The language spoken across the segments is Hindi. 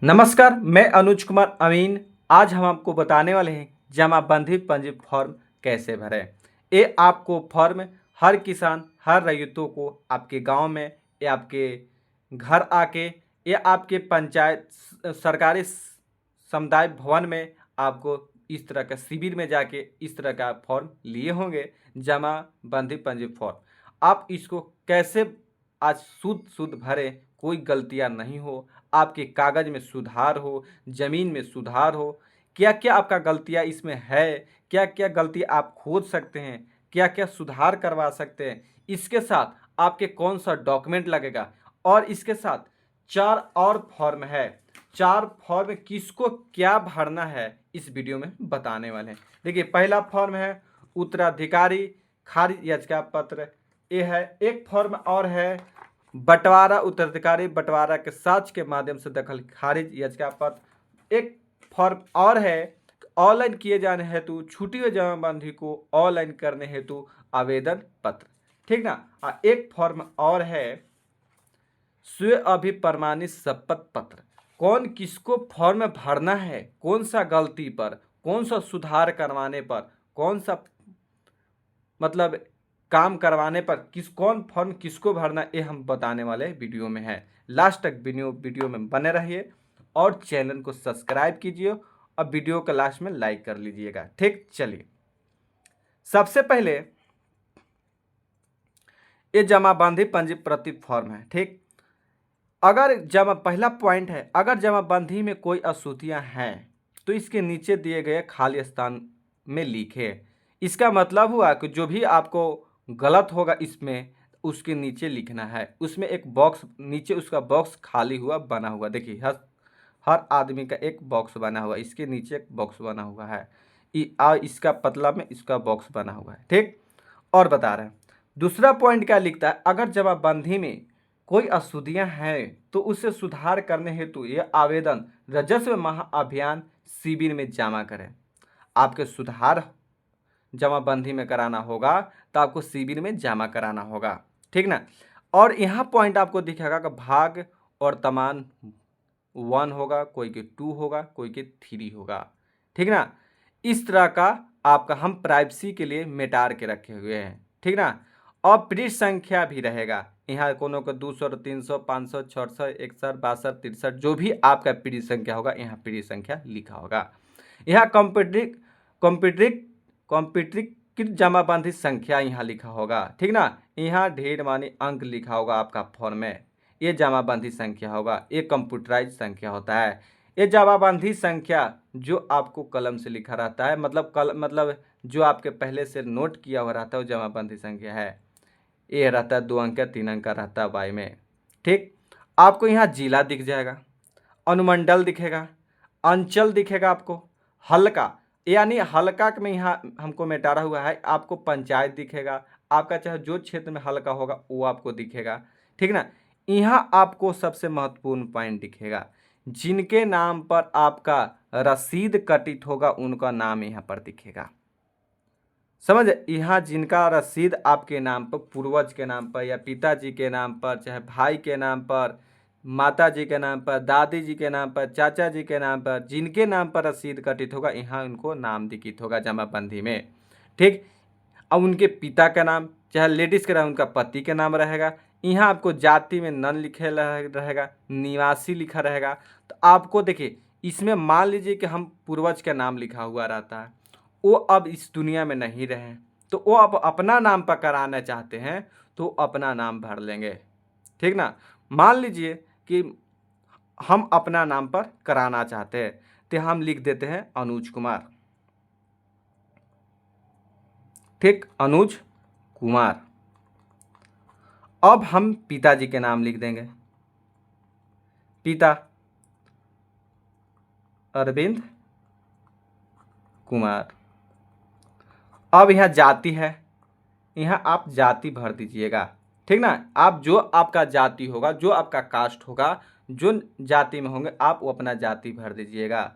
नमस्कार, मैं अनुज कुमार अमीन। आज हम आपको बताने वाले हैं जमाबंदी पंजीयन फॉर्म कैसे भरें। ये आपको फॉर्म हर किसान, हर रैयतों को आपके गांव में या आपके घर आके या आपके पंचायत सरकारी समुदाय भवन में आपको इस तरह का शिविर में जाके इस तरह का फॉर्म लिए होंगे, जमाबंदी पंजीयन फॉर्म। आप इसको कैसे आज शुद्ध शुद्ध भरें, कोई गलतियां नहीं हो, आपके कागज़ में सुधार हो, ज़मीन में सुधार हो, क्या-क्या आपका गलतियाँ इसमें है, क्या-क्या गलती आप खोज सकते हैं, क्या-क्या सुधार करवा सकते हैं, इसके साथ आपके कौन-सा डॉक्यूमेंट लगेगा और इसके साथ 4 और फॉर्म है। 4 फॉर्म किसको क्या भरना है इस वीडियो में बताने वाले हैं। देखिए, पहला फॉर्म है उत्तराधिकारी खारिज याचिका पत्र, ये है। एक फॉर्म और है बंटवारा उत्तराधिकारी बंटवारा के साक्ष्य के माध्यम से दखल खारिज याचिका पत्र। एक फॉर्म और है ऑनलाइन किए जाने हेतु छूटी हुई जमाबंदी को ऑनलाइन करने हेतु आवेदन पत्र, ठीक ना। एक फॉर्म और है स्व अभिप्रमाणित शपथ पत्र। कौन किसको फॉर्म भरना है, कौन सा गलती पर, कौन सा सुधार करवाने पर, कौन सा मतलब काम करवाने पर कौन फॉर्म किसको भरना, ये हम बताने वाले वीडियो में है। लास्ट तक वीडियो में बने रहिए और चैनल को सब्सक्राइब कीजिए और वीडियो के लास्ट में लाइक कर लीजिएगा। ठीक, चलिए सबसे पहले ये जमाबंदी पंजी प्रति फॉर्म है। ठीक, अगर पहला पॉइंट है, अगर जमाबंदी में कोई अशुद्धियां हैं तो इसके नीचे दिए गए खाली स्थान में लिखे। इसका मतलब हुआ कि जो भी आपको गलत होगा इसमें उसके नीचे लिखना है। उसमें एक बॉक्स नीचे उसका बॉक्स खाली हुआ बना हुआ, देखिए हर हर आदमी का एक बॉक्स बना हुआ, इसके नीचे एक बॉक्स बना हुआ है। इसका पतला में इसका बॉक्स बना हुआ है। ठीक, और बता रहे हैं दूसरा पॉइंट क्या लिखता है, अगर जमाबंदी में कोई अशुद्धियां हैं तो उसे सुधार करने हेतु यह आवेदन राजस्व महाअभियान शिविर में जमा करें। आपके सुधार जमाबंदी में कराना होगा तो आपको शिविर में जमा कराना होगा, ठीक ना। और यहाँ पॉइंट आपको दिखेगा कि भाग और तमान 1 होगा, कोई के 2 होगा, कोई के 3 होगा, ठीक ना। इस तरह का आपका हम प्राइवेसी के लिए मिटार के रखे हुए हैं, ठीक ना। और पृष्ठ संख्या भी रहेगा, यहाँ कोनो को 200, 300, 500, 600, 61, 62, 63 जो भी आपका पृष्ठ संख्या होगा यहाँ पृष्ठ संख्या लिखा होगा। यहाँ कंप्यूटरीकृत जमाबंदी संख्या यहाँ लिखा होगा, ठीक ना। यहाँ ढेर मानी अंक लिखा होगा आपका फॉर्म में, ये जमाबंदी संख्या होगा, ये कंप्यूटराइज संख्या होता है। ये जमाबंदी संख्या जो आपको कलम से लिखा रहता है, मतलब जो आपके पहले से नोट किया हुआ रहता है वो जमाबंदी संख्या है। ये रहता है 2 अंक का, 3 अंक का रहता है वाई में। ठीक, आपको यहाँ जिला दिख जाएगा, अनुमंडल दिखेगा, अंचल दिखेगा, आपको हल्का यानी हल्का में यहाँ हमको मिटारा हुआ है, आपको पंचायत दिखेगा, आपका चाहे जो क्षेत्र में हल्का होगा वो आपको दिखेगा, ठीक ना। यहाँ आपको सबसे महत्वपूर्ण पॉइंट दिखेगा, जिनके नाम पर आपका रसीद कटित होगा उनका नाम यहाँ पर दिखेगा। समझ, यहाँ जिनका रसीद आपके नाम पर, पूर्वज के नाम पर या पिताजी के नाम पर, चाहे भाई के नाम पर, माता जी के नाम पर, दादी जी के नाम पर, चाचा जी के नाम पर, जिनके नाम पर रसीद कटित होगा यहाँ उनको नाम लिखित होगा जमाबंदी में। ठीक, अब उनके पिता का नाम, चाहे लेडीज़ का नाम उनका पति के नाम रहेगा। यहाँ आपको जाति में नन लिखे रहेगा, निवासी लिखा रहेगा। तो आपको देखिए इसमें मान लीजिए कि हम पूर्वज का नाम लिखा हुआ रहता है, वो अब इस दुनिया में नहीं रहे, तो वो अब अपना नाम पर कराना चाहते हैं तो अपना नाम भर लेंगे, ठीक ना। मान लीजिए कि हम अपना नाम पर कराना चाहते हैं तो हम लिख देते हैं अनुज कुमार। ठीक, अनुज कुमार। अब हम पिताजी के नाम लिख देंगे, पिता अरविंद कुमार। अब यहाँ जाति है, यहाँ आप जाति भर दीजिएगा, ठीक ना। आप जो आपका जाति होगा, जो आपका कास्ट होगा, जो जाति में होंगे आप वो अपना जाति भर दीजिएगा,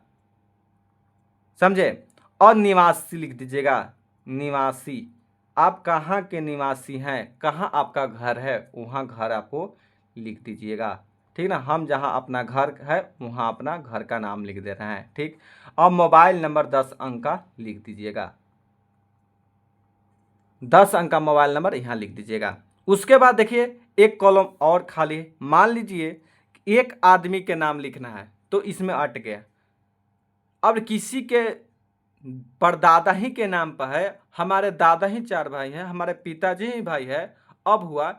समझे। और निवासी लिख दीजिएगा, निवासी आप कहाँ के निवासी हैं, कहाँ आपका घर है वहाँ घर आपको लिख दीजिएगा, ठीक ना। हम जहाँ अपना घर है वहाँ अपना घर का नाम लिख दे रहे हैं। ठीक, अब मोबाइल नंबर 10 अंक का लिख दीजिएगा, 10 अंक का मोबाइल नंबर यहाँ लिख दीजिएगा। उसके बाद देखिए एक कॉलम और खाली है। मान लीजिए एक आदमी के नाम लिखना है तो इसमें अट गया। अब किसी के परदादा ही के नाम पर है, हमारे दादा ही 4 भाई हैं, हमारे पिताजी ही भाई है। अब हुआ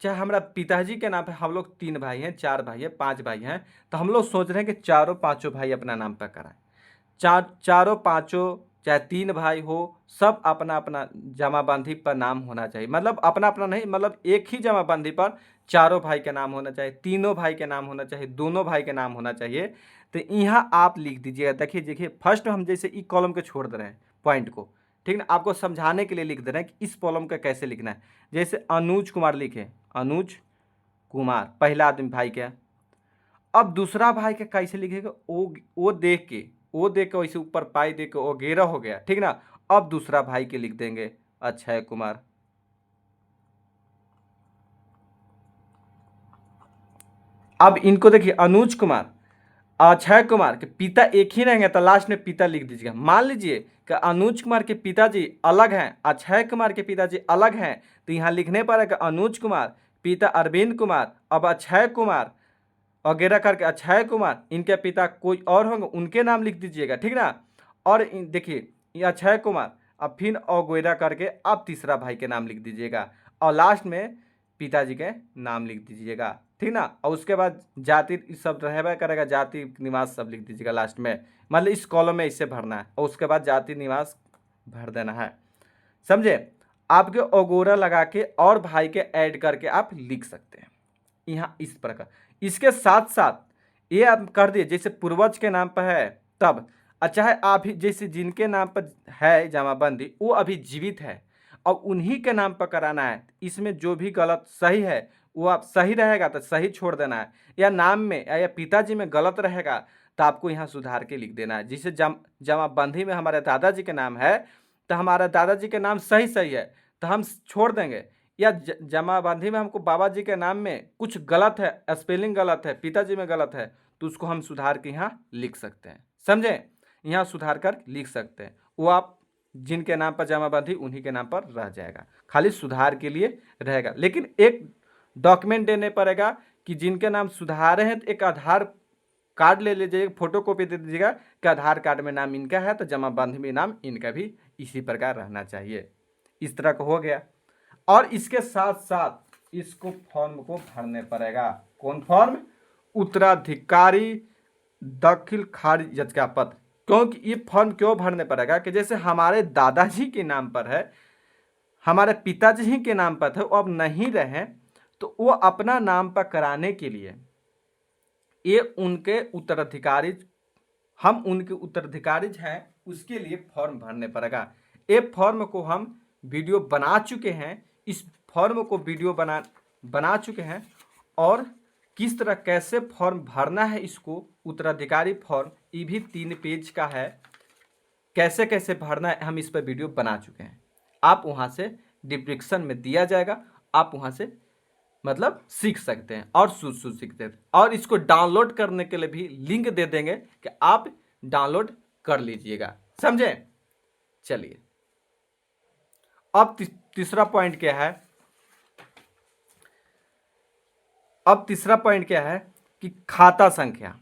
चाहे हमारा पिताजी के नाम पे हम लोग 3 भाई हैं, 4 भाई हैं, 5 भाई हैं, तो हम लोग सोच रहे हैं कि चारों पांचों भाई अपना नाम पर कराएं। चारों पांचों चाहे 3 भाई हो, सब अपना अपना जमाबंदी पर नाम होना चाहिए। मतलब अपना अपना नहीं, मतलब एक ही जमाबंदी पर चारों भाई के नाम होना चाहिए, तीनों भाई के नाम होना चाहिए, दोनों भाई के नाम होना चाहिए। तो यहाँ आप लिख दीजिएगा। देखिए देखिए फर्स्ट हम जैसे ई कॉलम को छोड़ दे रहे हैं पॉइंट को, ठीक ना, आपको समझाने के लिए लिख दे रहे हैं कि इस कॉलम का कैसे लिखना है। जैसे अनुज कुमार लिखे, अनुज कुमार पहला आदमी भाई क्या। अब दूसरा भाई का कैसे लिखेगा, ओ देख के, ओ देख के वैसे ऊपर पाई दे के वगैरह हो गया, ठीक ना। अब दूसरा भाई के लिख देंगे अक्षय कुमार। अब इनको देखिए अनुज कुमार, अक्षय कुमार के पिता एक ही रहेंगे तो लास्ट में पिता लिख दीजिएगा। मान लीजिए कि अनुज कुमार के पिताजी अलग हैं, अक्षय कुमार के पिताजी अलग हैं, तो यहाँ लिखने पर है कि अनुज कुमार पिता अरविंद कुमार, अब अक्षय कुमार वगैरह करके अक्षय कुमार, इनके पिता कोई और होंगे उनके नाम लिख दीजिएगा, ठीक ना। और देखिए ये अक्षय कुमार, अब फिर वगैरह करके अब तीसरा भाई के नाम लिख दीजिएगा और लास्ट में पिताजी के नाम लिख दीजिएगा, ठीक ना। और उसके बाद जाति सब रहेगा करेगा, जाति निवास सब लिख दीजिएगा लास्ट में। मतलब इस कॉलम में इससे भरना है और उसके बाद जाति निवास भर देना है, समझे। आपके ओगोरा लगा के और भाई के ऐड करके आप लिख सकते हैं यहाँ इस प्रकार। इसके साथ साथ ये आप कर दिए जैसे पूर्वज के नाम पर है तब, अच्छा है आप ही जैसे जिनके नाम पर है जमाबंदी वो अभी जीवित है और उन्हीं के नाम पर कराना है। इसमें जो भी गलत सही है वो आप सही रहेगा तो सही छोड़ देना है, या नाम में या पिताजी में गलत रहेगा तो आपको यहाँ सुधार के लिख देना है। जिसे जमाबंदी में हमारे दादाजी के नाम है तो हमारा दादाजी के नाम सही सही है तो हम छोड़ देंगे, या जमाबंदी में हमको बाबा जी के नाम में कुछ गलत है, स्पेलिंग गलत है, पिताजी में गलत है, तो उसको हम सुधार के यहाँ लिख सकते हैं, समझे। यहाँ सुधार कर लिख सकते हैं, वो आप जिनके नाम पर जमाबंदी उन्हीं के नाम पर रह जाएगा, खाली सुधार के लिए रहेगा। लेकिन एक डॉक्यूमेंट देने पड़ेगा कि जिनके नाम सुधारे हैं तो एक आधार कार्ड ले लीजिएगा, फोटो कॉपी दे दीजिएगा कि आधार कार्ड में नाम इनका है तो जमाबंदी में नाम इनका भी इसी प्रकार रहना चाहिए। इस तरह का हो गया। और इसके साथ साथ इसको फॉर्म को भरने पड़ेगा। कौन फॉर्म, उत्तराधिकारी दाखिल खारिज याचिका पत्र। क्योंकि ये फॉर्म क्यों भरने पड़ेगा कि जैसे हमारे दादाजी के नाम पर है, हमारे पिताजी ही के नाम पर थे, वो अब नहीं रहे, तो वो अपना नाम पर कराने के लिए ये उनके उत्तराधिकारी, हम उनके उत्तराधिकारी हैं, उसके लिए फॉर्म भरने पड़ेगा। ये फॉर्म को हम वीडियो बना चुके हैं, इस फॉर्म को वीडियो बना चुके हैं और किस तरह कैसे फॉर्म भरना है इसको, उत्तराधिकारी फॉर्म, ये भी 3 पेज का है, कैसे कैसे भरना है हम इस पर वीडियो बना चुके हैं। आप वहाँ से डिस्क्रिप्शन में दिया जाएगा, आप वहाँ से मतलब सीख सकते हैं और सीखते हैं। और इसको डाउनलोड करने के लिए भी लिंक दे देंगे कि आप डाउनलोड कर लीजिएगा, समझे। चलिए अब तीसरा पॉइंट क्या है, अब तीसरा पॉइंट क्या है कि खाता संख्या,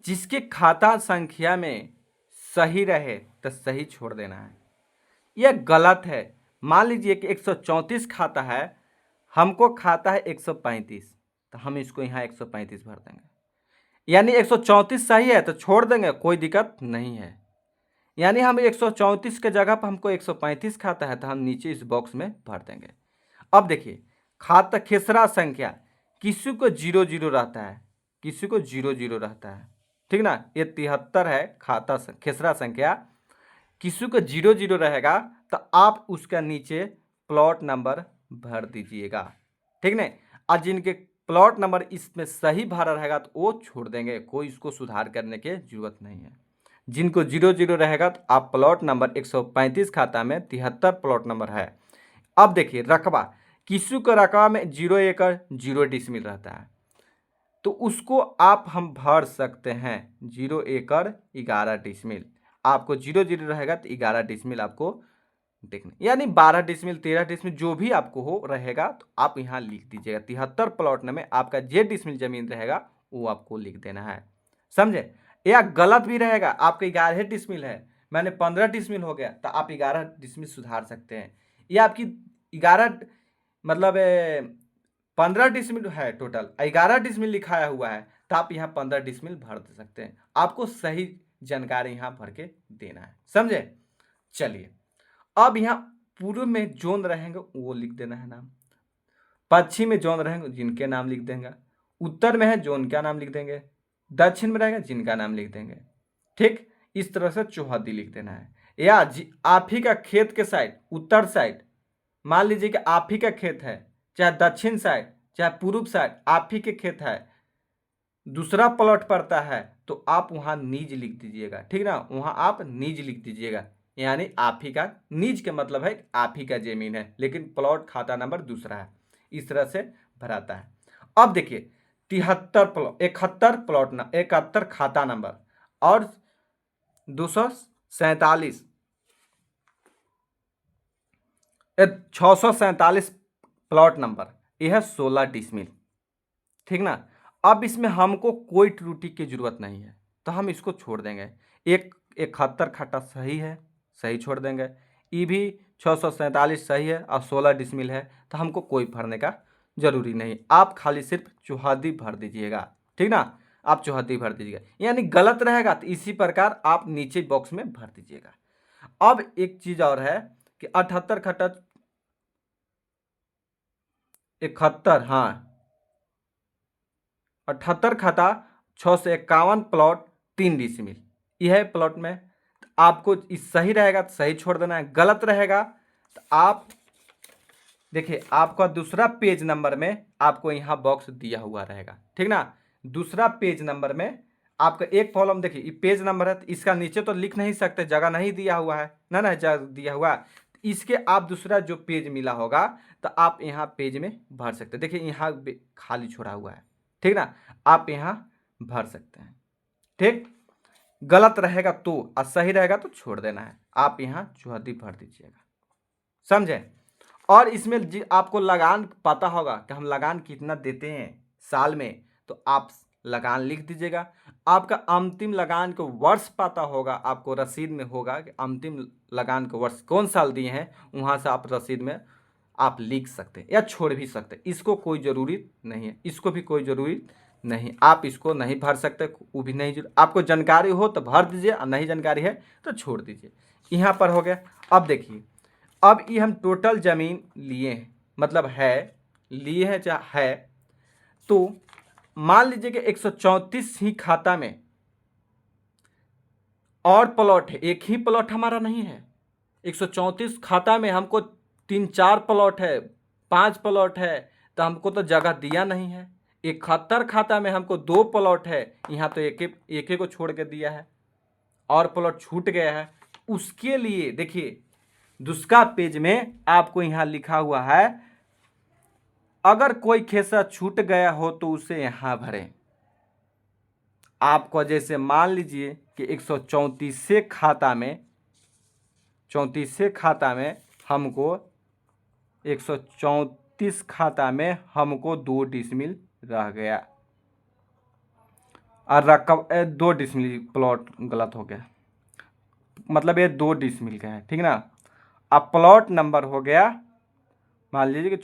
जिसके खाता संख्या में सही रहे तो सही छोड़ देना है। यह गलत है। मान लीजिए कि 134 खाता है, हमको खाता है 135, तो हम इसको यहाँ 135 भर देंगे। यानी 134 सही है तो छोड़ देंगे, कोई दिक्कत नहीं है। यानी हम 134 के जगह पर हमको 135 खाता है तो हम नीचे इस बॉक्स में भर देंगे। अब देखिए खाता खेसरा संख्या, किसी को 00 रहता है, किसी को 00 रहता है, ठीक ना। ये 73 है खाता खेसरा संख्या, किसी को 00 रहेगा तो आप उसका नीचे प्लॉट नंबर भर दीजिएगा, ठीक ना। और जिनके प्लॉट नंबर इसमें सही भरा रहेगा तो वो छोड़ देंगे, कोई इसको सुधार करने की जरूरत नहीं है। जिनको 00 रहेगा तो आप प्लॉट नंबर 135 खाता में 73 प्लॉट नंबर है। अब देखिए रकबा, किसी को रकबा में 0 एकड़ 0 डिसमिल रहता है, तो उसको आप हम भर सकते हैं 0 एकड़ 11 डिसमिल। आपको 0 0 रहेगा तो 11 डिसमिल आपको देखना, यानी 12 डिसमिल 13 डिसमिल जो भी आपको हो रहेगा तो आप यहाँ लिख दीजिएगा। 73 प्लॉट में आपका जे डिसमिल जमीन रहेगा वो आपको लिख देना है, समझे। या गलत भी रहेगा, आपका 11 डिसमिल है, मैंने 15 डिसमिल हो गया, तो आप 11 डिसमिल सुधार सकते हैं। या आपकी 11 मतलब 15 डिसमिल है टोटल, 11 डिसमिल लिखाया हुआ है, तो आप यहाँ 15 डिसमिल भर दे सकते हैं। आपको सही जानकारी यहाँ भर के देना है, समझे। चलिए, अब यहाँ पूर्व में जोन रहेंगे वो लिख देना है नाम, पश्चिम में जोन रहेंगे जिनके नाम लिख देंगे, उत्तर में है जोन का नाम लिख देंगे, दक्षिण में रहेगा जिनका नाम लिख देंगे। ठीक, इस तरह से चौहद्दी लिख देना है। या आप ही का खेत के साइड उत्तर साइड, मान लीजिए कि आप ही का खेत है, चाहे दक्षिण साइड चाहे पूर्व साइड आप ही के खेत है, दूसरा प्लॉट पड़ता है, तो आप वहाँ नीज लिख दीजिएगा, ठीक ना, वहाँ आप नीज लिख दीजिएगा। यानी आप ही का, नीज के मतलब है आप ही का जमीन है, लेकिन प्लॉट खाता नंबर दूसरा है। इस तरह से भराता है। अब देखिए 73 प्लॉट, 71 प्लॉट न 71 खाता नंबर और 247 647 प्लॉट नंबर, यह है 16 डिसमिल, ठीक ना। अब इसमें हमको कोई त्रुटि की जरूरत नहीं है, तो हम इसको छोड़ देंगे। 71 खट्टा सही है, सही छोड़ देंगे। ये भी 647 सही है और 16 डिसमिल है, तो हमको कोई भरने का जरूरी नहीं। आप खाली सिर्फ चौहद्दी भर दीजिएगा, ठीक ना, आप चौहद्दी भर दीजिएगा। यानी गलत रहेगा तो इसी प्रकार आप नीचे बॉक्स में भर दीजिएगा। अब एक चीज और है कि 78 खट्टा 71, हाँ 78 खाता 651 प्लॉट 3 डिसमिल, यह है प्लॉट में। तो आपको इस सही रहेगा तो सही छोड़ देना है, गलत रहेगा तो आप देखिए आपका दूसरा पेज नंबर में आपको यहाँ बॉक्स दिया हुआ रहेगा, ठीक ना। दूसरा पेज नंबर में आपका एक कॉलम, देखिए ये पेज नंबर है, तो इसका नीचे तो लिख नहीं सकते, जगह नहीं दिया हुआ है ना, ना जगह दिया हुआ है। इसके आप दूसरा जो पेज मिला होगा तो आप यहाँ पेज में भर सकते हैं। देखिए यहाँ खाली छोड़ा हुआ है, ठीक ना, आप यहाँ भर सकते हैं। ठीक, गलत रहेगा तो और सही रहेगा तो छोड़ देना है। आप यहाँ चौहद्दी भर दीजिएगा, समझे। और इसमें आपको लगान पता होगा कि हम लगान कितना देते हैं साल में, तो आप लगान लिख दीजिएगा। आपका अंतिम लगान का वर्ष पता होगा, आपको रसीद में होगा कि अंतिम लगान का वर्ष कौन साल दिए हैं, वहाँ से आप रसीद में आप लिख सकते हैं या छोड़ भी सकते हैं। इसको कोई ज़रूरी नहीं है, इसको भी कोई ज़रूरी नहीं, आप इसको नहीं भर सकते, वो भी नहीं आपको जानकारी हो तो भर दीजिए और नहीं जानकारी है तो छोड़ दीजिए। यहाँ पर हो गया। अब देखिए, अब ये हम टोटल ज़मीन लिए हैं, मतलब है लिए हैं चाहे है, तो मान लीजिए कि 134 ही खाता में और प्लॉट है, एक ही प्लॉट हमारा नहीं है। 134 खाता में हमको 3 4 प्लॉट है, 5 प्लॉट है, तो हमको तो जगह दिया नहीं है। 71 खाता में हमको 2 प्लॉट है, यहाँ तो एक को छोड़ के दिया है और प्लॉट छूट गया है। उसके लिए देखिए दूसरा पेज में आपको यहाँ लिखा हुआ है, अगर कोई खेसा छूट गया हो तो उसे यहाँ भरें। आपको जैसे मान लीजिए कि 134 खाता में 34 खाता में हमको 134 खाता में हमको 2 डिसमिल रह गया और रकम 2 डिसमिल, प्लॉट गलत हो गया, मतलब ये 2 डिसमिल का है, ठीक ना। अब प्लॉट नंबर हो गया मान लीजिए कि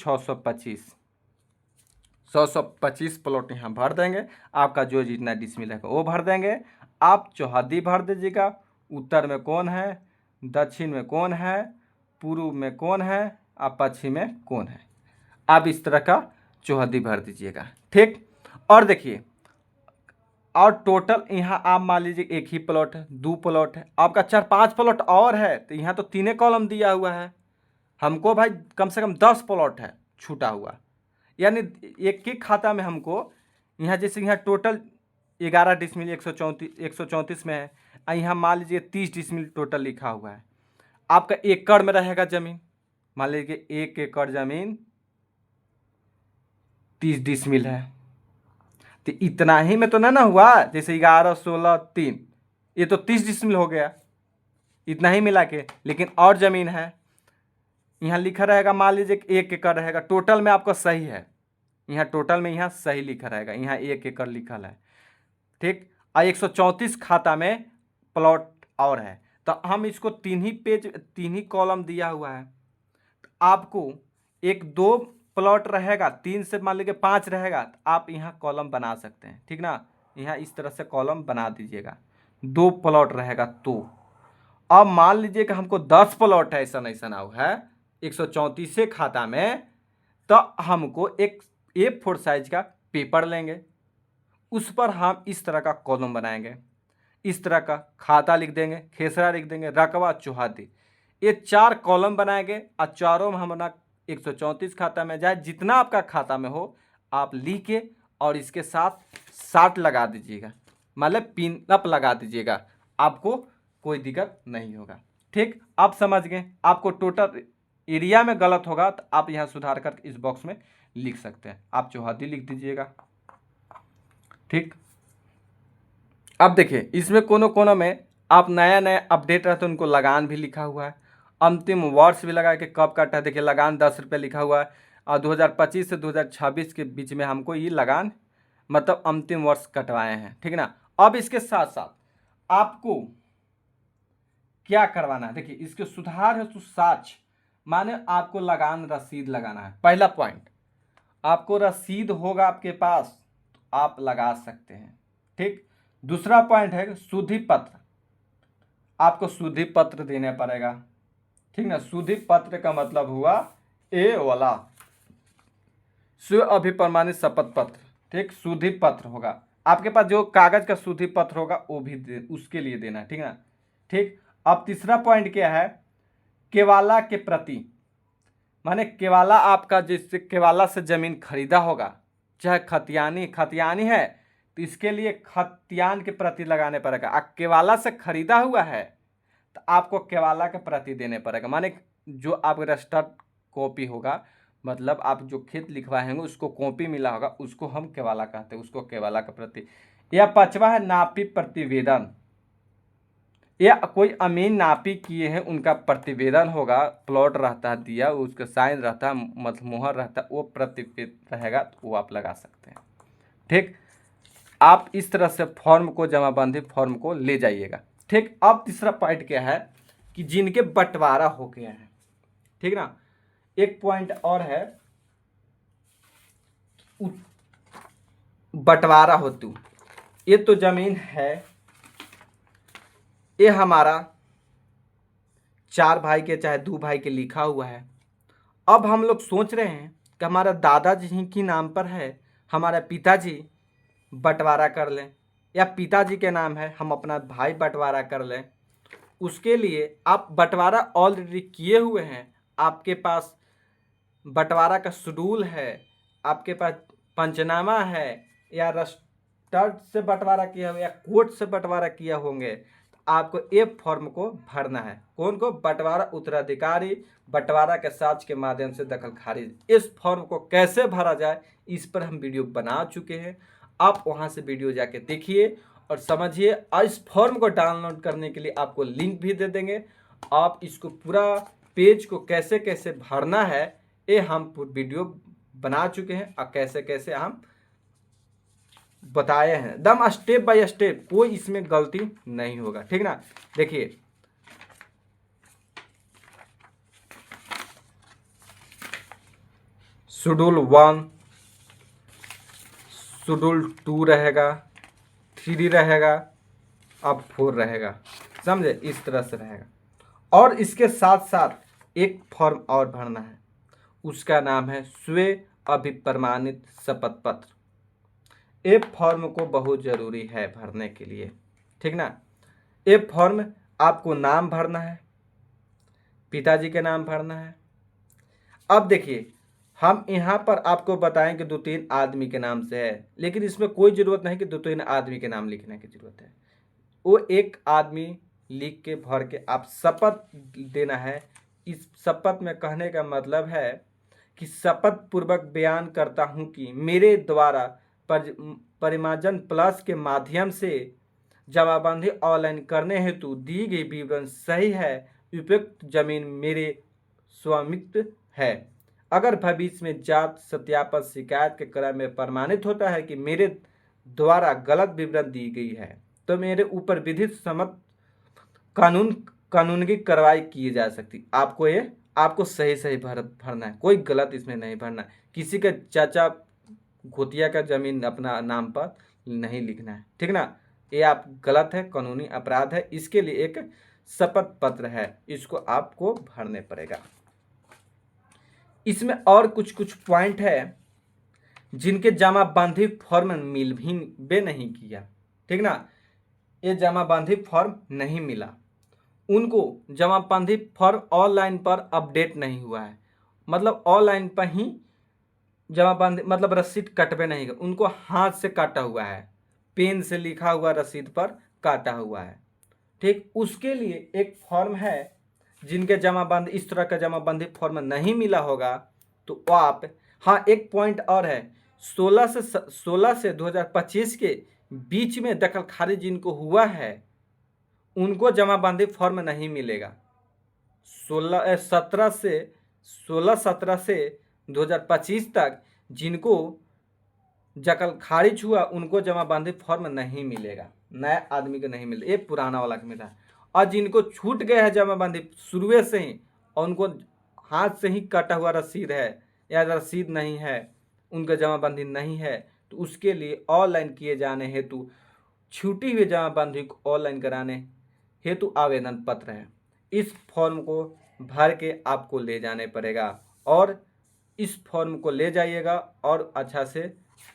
625 प्लॉट यहाँ भर देंगे। आपका जो जितना डिसमिल है वो भर देंगे। आप चौहद्दी भर दीजिएगा, उत्तर में कौन है, दक्षिण में कौन है, पूर्व में कौन है और पश्चिम में कौन है, आप इस तरह का चौहद्दी भर दीजिएगा। ठीक, और देखिए, और टोटल यहाँ आप मान लीजिए एक ही प्लॉट है, 2 प्लॉट है, आपका 4 5 प्लॉट और है, तो यहाँ तो 3 कॉलम दिया हुआ है। हमको भाई कम से कम 10 प्लॉट है छूटा हुआ, यानी एक खाता में हमको यहाँ जैसे यहाँ टोटल 11 डिसमिल 134 में है, और यहाँ मान लीजिए 30 डिसमिल टोटल लिखा हुआ है। आपका एकड़ में रहेगा ज़मीन, मान लीजिए 1 एकड़ ज़मीन 30 डिसमिल है, तो इतना ही में तो ना हुआ, जैसे 11, 16, 3, ये तो 30 डिसमिल हो गया इतना ही मिला के। लेकिन और ज़मीन है, यहाँ लिखा रहेगा, मान लीजिए 1 एकड़ रहेगा, टोटल में आपका सही है, यहाँ टोटल में यहाँ सही लिखा रहेगा, यहाँ 1 एकड़ लिखल है, ठीक। और 134 खाता में प्लॉट और है, तो हम इसको 3 ही पेज 3 ही कॉलम दिया हुआ है। तो आपको 1-2 प्लॉट रहेगा, 3 से मान लीजिए 5 रहेगा, तो आप यहाँ कॉलम बना सकते हैं, ठीक ना। यहाँ इस तरह से कॉलम बना दीजिएगा, 2 प्लॉट रहेगा तो। अब मान लीजिए कि हमको 10 प्लॉट है, ऐसा नाउ है 134 खाता में, तो हमको एक A4 साइज का पेपर लेंगे, उस पर हम इस तरह का कॉलम बनाएंगे, इस तरह का खाता लिख देंगे, खेसरा लिख देंगे, रकबा, चौहादी, ये 4 कॉलम बनाएंगे। और चारों में हम अपना 134 खाता में जाए, जितना आपका खाता में हो आप लिखे और इसके साथ साट लगा दीजिएगा, मतलब पिन अप लगा दीजिएगा, आपको कोई दिक्कत नहीं होगा, ठीक। आप समझ गए। आपको टोटल एरिया में गलत होगा तो आप यहाँ सुधार कर इस बॉक्स में लिख सकते हैं, आप चौहद्दी लिख दीजिएगा, ठीक। अब देखिए इसमें कोनों में आप नया अपडेट रहते हैं, उनको लगान भी लिखा हुआ है, अंतिम वर्ष भी लगा के कब काटा है, देखिए लगान 10 रुपये लिखा हुआ है, और 2025 से 2026 के बीच में हमको ये लगान मतलब अंतिम वर्ष कटवाए हैं, ठीक ना। अब इसके साथ साथ आपको क्या करवाना है, देखिए इसके सुधार है तो साक्ष्य, माने आपको लगान रसीद लगाना है। पहला पॉइंट, आपको रसीद होगा आपके पास तो आप लगा सकते हैं, ठीक। दूसरा पॉइंट है शुद्धि पत्र, आपको शुद्धि पत्र देने पड़ेगा, ठीक ना। शुद्धि पत्र का मतलब हुआ ए वाला स्व अभिप्रमाणित शपथ पत्र, ठीक। शुद्धि पत्र होगा आपके पास, जो कागज का शुद्धि पत्र होगा वो भी उसके लिए देना है, ठीक ना, ठीक। अब तीसरा पॉइंट क्या है, केवाला के प्रति, माने केवाला आपका जिससे केवाला से जमीन खरीदा होगा, चाहे खतियानी है तो इसके लिए खतियान के प्रति लगाने पड़ेगा। केवाला से खरीदा हुआ है तो आपको केवाला के प्रति देने पड़ेगा, माने जो आप रजिस्टर्ड कॉपी होगा, मतलब आप जो खेत लिखवाएंगे उसको कॉपी मिला होगा, उसको हम केवाला कहते हैं, उसको केवाला के प्रति। या 5वां है नापी प्रतिवेदन, या कोई अमीन नापी किए हैं उनका प्रतिवेदन होगा, प्लॉट रहता है दिया, उसका साइन रहता है, मतलब मुहर रहता है, वो प्रतिवेदन रहेगा तो वो आप लगा सकते हैं, ठीक। आप इस तरह से फॉर्म को, जमाबंदी फॉर्म को ले जाइएगा, ठीक। अब तीसरा पॉइंट क्या है कि जिनके बंटवारा हो गया है, ठीक ना। एक पॉइंट और है, बंटवारा होतु, ये तो जमीन है, ये हमारा 4 भाई के चाहे 2 भाई के लिखा हुआ है। अब हम लोग सोच रहे हैं कि हमारा दादाजी की नाम पर है, हमारा पिताजी बंटवारा कर लें, या पिताजी के नाम है हम अपना भाई बंटवारा कर लें। उसके लिए आप बंटवारा ऑलरेडी किए हुए हैं, आपके पास बंटवारा का शेड्यूल है, आपके पास पंचनामा है, या रजिस्टर्ड से बंटवारा किया हुआ या कोर्ट से बंटवारा किया होंगे, आपको ये फॉर्म को भरना है। कौन को? बंटवारा उत्तराधिकारी बंटवारा के साक्ष्य के माध्यम से दखल खारिज। इस फॉर्म को कैसे भरा जाए इस पर हम वीडियो बना चुके हैं, आप वहां से वीडियो जाके देखिए और समझिए। और इस फॉर्म को डाउनलोड करने के लिए आपको लिंक भी दे देंगे। आप इसको पूरा पेज को कैसे कैसे भरना है ये हम वीडियो बना चुके हैं और कैसे कैसे हम बताए हैं, एकदम स्टेप बाय स्टेप, कोई इसमें गलती नहीं होगा, ठीक ना। देखिए शेड्यूल 1, शेड्यूल 2 रहेगा, 3 रहेगा, अब 4 रहेगा, समझे, इस तरह से रहेगा। और इसके साथ साथ एक फॉर्म और भरना है, उसका नाम है स्वयं अभिप्रमाणित शपथ पत्र। ये फॉर्म को बहुत ज़रूरी है भरने के लिए, ठीक ना। ये फॉर्म आपको नाम भरना है, पिताजी के नाम भरना है। अब देखिए हम यहाँ पर आपको बताएं कि 2-3 आदमी के नाम से है, लेकिन इसमें कोई ज़रूरत नहीं कि 2-3 आदमी के नाम लिखने की ज़रूरत है। वो एक आदमी लिख के भर के आप शपथ देना है। इस शपथ में कहने का मतलब है कि शपथ पूर्वक बयान करता हूँ कि मेरे द्वारा परिमार्जन प्लस के माध्यम से जमाबंदी ऑनलाइन करने हेतु दी गई विवरण सही है। उपयुक्त जमीन मेरे स्वामित्व है। अगर भविष्य में जात सत्यापन शिकायत के क्रम में प्रमाणित होता है कि मेरे द्वारा गलत विवरण दी गई है तो मेरे ऊपर विधिक सम्मत कानूनी कार्रवाई की जा सकती। आपको सही भरना है, कोई गलत इसमें नहीं भरना है। किसी के चाचा घोटिया का जमीन अपना नाम पर नहीं लिखना है, ठीक ना। ये आप गलत है, कानूनी अपराध है। इसके लिए एक शपथ पत्र है, इसको आपको भरने पड़ेगा। इसमें और कुछ पॉइंट है जिनके जमाबंदी फॉर्म मिल भी नहीं किया, ठीक ना। ये जमाबंदी फॉर्म नहीं मिला, उनको जमाबंदी फॉर्म ऑनलाइन पर अपडेट नहीं हुआ है। मतलब ऑनलाइन पर ही जमाबंदी, मतलब रसीद कटवे नहीं, उनको हाथ से काटा हुआ है, पेन से लिखा हुआ रसीद पर काटा हुआ है, ठीक। उसके लिए एक फॉर्म है, जिनके जमाबंदी इस तरह का जमाबंदी फॉर्म नहीं मिला होगा तो आप, हाँ एक पॉइंट और है, 16 से 2025 के बीच में दखल खारिज जिनको हुआ है उनको जमाबंदी फॉर्म नहीं मिलेगा। 16-17 से 2025 तक जिनको दखल खारिज हुआ उनको जमाबंदी फॉर्म नहीं मिलेगा, नए आदमी को नहीं मिलेगा, ये पुराना वाला में था। और जिनको छूट गए है जमाबंदी शुरू से ही और उनको हाथ से ही कटा हुआ रसीद है या रसीद नहीं है, उनका जमाबंदी नहीं है, तो उसके लिए ऑनलाइन किए जाने हेतु छूटी हुई जमाबंदी को ऑनलाइन कराने हेतु आवेदन पत्र है। इस फॉर्म को भर के आपको ले जाने पड़ेगा और इस फॉर्म को ले जाइएगा और अच्छा से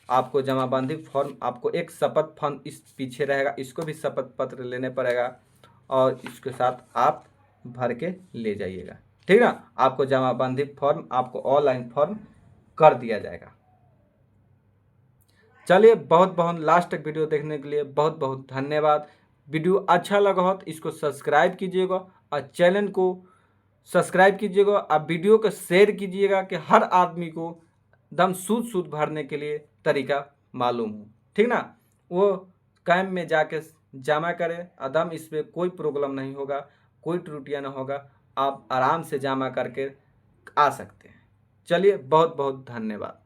आपको जमाबंदी फॉर्म, आपको एक शपथ फॉर्म इस पीछे रहेगा, इसको भी शपथ पत्र लेने पड़ेगा और इसके साथ आप भर के ले जाइएगा, ठीक ना। आपको जमाबंदी फॉर्म, आपको ऑनलाइन फॉर्म कर दिया जाएगा। चलिए, बहुत बहुत लास्ट तक वीडियो देखने के लिए बहुत बहुत धन्यवाद। वीडियो अच्छा लगा हो तो इसको सब्सक्राइब कीजिएगा और चैनल को सब्सक्राइब कीजिएगा और वीडियो को शेयर कीजिएगा कि हर आदमी को दम शुद्ध भरने के लिए तरीका मालूम हो, ठीक ना। वो कैंप में जाके जमा करें, अदम इसमें कोई प्रॉब्लम नहीं होगा, कोई त्रुटियाँ ना होगा, आप आराम से जमा करके आ सकते हैं। चलिए, बहुत बहुत धन्यवाद।